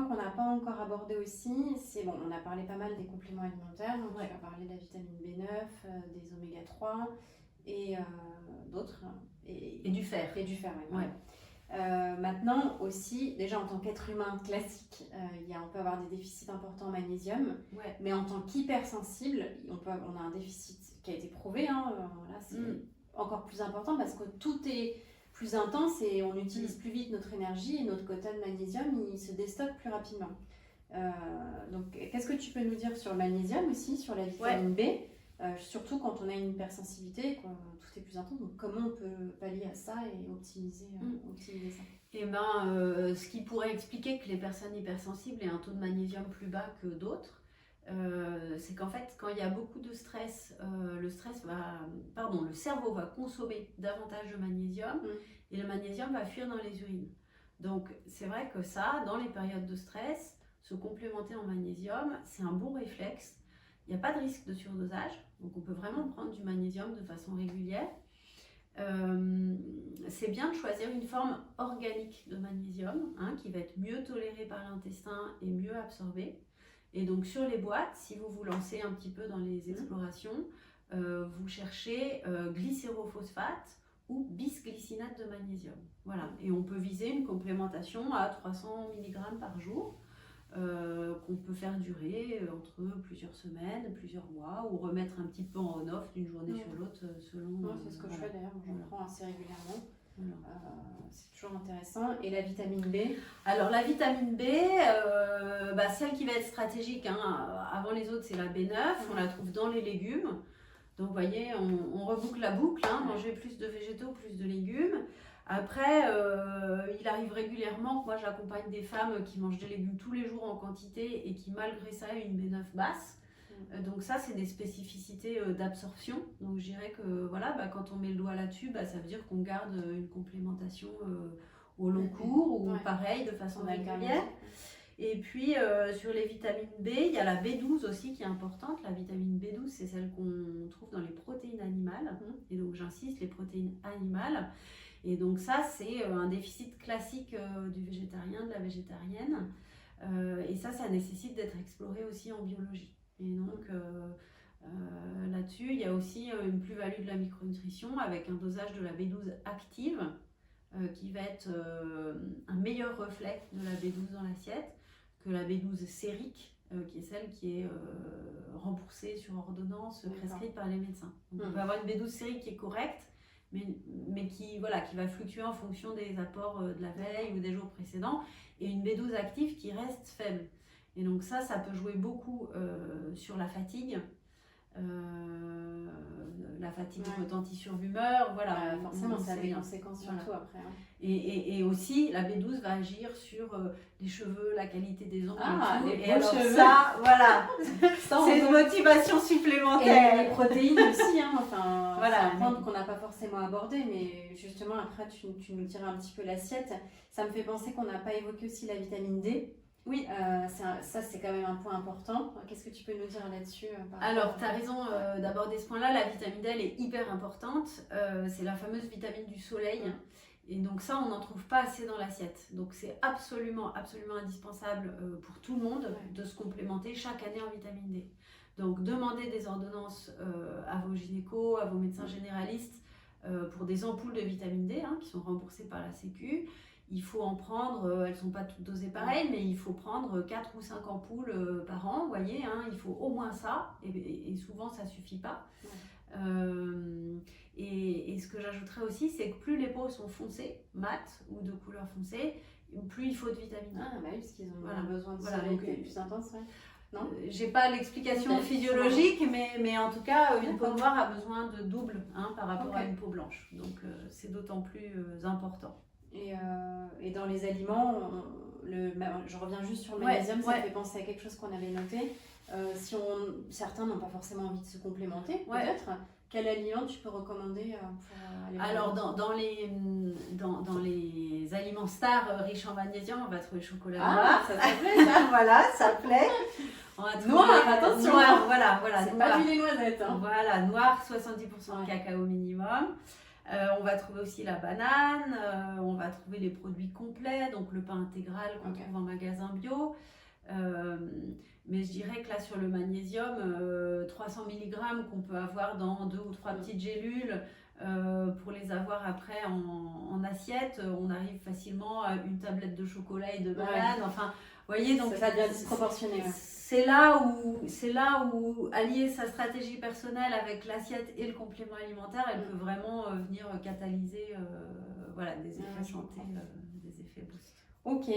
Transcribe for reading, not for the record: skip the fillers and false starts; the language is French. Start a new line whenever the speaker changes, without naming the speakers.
point qu'on n'a pas encore abordé aussi, c'est bon, on a parlé pas mal des compléments alimentaires, donc tu as parlé de la vitamine B9, des oméga 3 et d'autres.
Et du fer.
Et du fer, oui. Maintenant aussi, déjà en tant qu'être humain classique, on peut avoir des déficits importants en magnésium, mais en tant qu'hypersensible, on a un déficit qui a été prouvé, là c'est encore plus important parce que tout est plus intense et on utilise plus vite notre énergie et notre quota de magnésium, il se déstocke plus rapidement. Donc qu'est-ce que tu peux nous dire sur le magnésium aussi, sur la vitamine B, surtout quand on a une hypersensibilité, quand tout est plus intense, donc comment on peut pallier à ça et optimiser ça?
Eh ben, ce qui pourrait expliquer que les personnes hypersensibles aient un taux de magnésium plus bas que d'autres, c'est qu'en fait, quand il y a beaucoup de stress, le cerveau va consommer davantage de magnésium et le magnésium va fuir dans les urines. Donc, c'est vrai que ça, dans les périodes de stress, se complémenter en magnésium, c'est un bon réflexe. Il n'y a pas de risque de surdosage, donc on peut vraiment prendre du magnésium de façon régulière. C'est bien de choisir une forme organique de magnésium qui va être mieux tolérée par l'intestin et mieux absorbée. Et donc sur les boîtes, si vous vous lancez un petit peu dans les explorations, vous cherchez glycérophosphate ou bisglycinate de magnésium. Voilà. Et on peut viser une complémentation à 300 mg par jour. Qu'on peut faire durer entre plusieurs semaines, plusieurs mois, ou remettre un petit peu en on-off d'une journée sur l'autre selon...
c'est ce que je fais d'ailleurs, j'en prends assez régulièrement. C'est toujours intéressant. Et la vitamine B?
Alors la vitamine B, celle qui va être stratégique avant les autres, c'est la B9, on la trouve dans les légumes. Donc vous voyez, on reboucle la boucle, manger plus de végétaux, plus de légumes. Après, il arrive régulièrement que moi j'accompagne des femmes qui mangent des légumes tous les jours en quantité et qui malgré ça aient une B9 basse. Donc ça, c'est des spécificités d'absorption. Donc je dirais que quand on met le doigt là-dessus, ça veut dire qu'on garde une complémentation au long cours ou pareil de façon régulière. Et puis sur les vitamines B, il y a la B12 aussi qui est importante. La vitamine B12, c'est celle qu'on trouve dans les protéines animales. Et donc j'insiste, les protéines animales. Et donc ça, c'est un déficit classique du végétarien, de la végétarienne. Et ça nécessite d'être exploré aussi en biologie. Et donc là-dessus, il y a aussi une plus-value de la micronutrition avec un dosage de la B12 active qui va être un meilleur reflet de la B12 dans l'assiette que la B12 sérique, qui est celle qui est remboursée sur ordonnance, prescrite par les médecins. Donc on peut avoir une B12 sérique qui est correcte, mais qui va fluctuer en fonction des apports de la veille ou des jours précédents, et une B12 active qui reste faible. Et donc ça peut jouer beaucoup sur la fatigue. La fatigue retentit sur l'humeur,
forcément ça a des conséquences surtout après.
Et aussi la B12 va agir sur les cheveux, la qualité des ongles,
et alors
cheveux. Ça, c'est une motivation supplémentaire.
Et les protéines aussi, c'est un point qu'on n'a pas forcément abordé, mais justement après tu nous diras un petit peu l'assiette. Ça me fait penser qu'on n'a pas évoqué aussi la vitamine D. Oui, ça c'est quand même un point important. Qu'est-ce que tu peux nous dire là-dessus?
Alors, tu as raison d'aborder ce point-là. La vitamine D, elle est hyper importante. C'est la fameuse vitamine du soleil. Et donc ça, on n'en trouve pas assez dans l'assiette. Donc c'est absolument, absolument indispensable pour tout le monde de se complémenter chaque année en vitamine D. Donc demandez des ordonnances à vos gynécos, à vos médecins généralistes pour des ampoules de vitamine D qui sont remboursées par la Sécu. Il faut en prendre, elles ne sont pas toutes dosées pareil, mais il faut prendre 4 ou 5 ampoules par an, vous voyez, il faut au moins ça, et souvent ça ne suffit pas. Et ce que j'ajouterais aussi, c'est que plus les peaux sont foncées, mates ou de couleur foncée, plus il faut de vitamine D.
Oui, parce qu'ils ont besoin de soleil plus intense.
Non, j'ai pas l'explication physiologique, mais en tout cas, une peau noire a besoin de double par rapport à une peau blanche. Donc c'est d'autant plus important.
Et dans les aliments, je reviens juste sur le magnésium, ça me fait penser à quelque chose qu'on avait noté. Certains n'ont pas forcément envie de se complémenter, peut-être. Quel aliment tu peux recommander pour aller
Alors, dans les aliments stars riches en magnésium, on va trouver le chocolat noir.
Ça plaît, ça.
Voilà, ça plaît.
Noir, attention.
Noir, voilà.
C'est pas du lait noisette.
Voilà, noir, 70% de cacao minimum. On va trouver aussi la banane, on va trouver les produits complets, donc le pain intégral qu'on trouve en magasin bio. Mais je dirais que là sur le magnésium, 300 mg qu'on peut avoir dans 2 ou 3 petites gélules, pour les avoir après en assiette, on arrive facilement à une tablette de chocolat et de banane. Enfin, vous voyez, donc
ça devient disproportionné.
C'est là où allier sa stratégie personnelle avec l'assiette et le complément alimentaire, elle peut vraiment venir catalyser des effets santé, des effets boost.
Ok.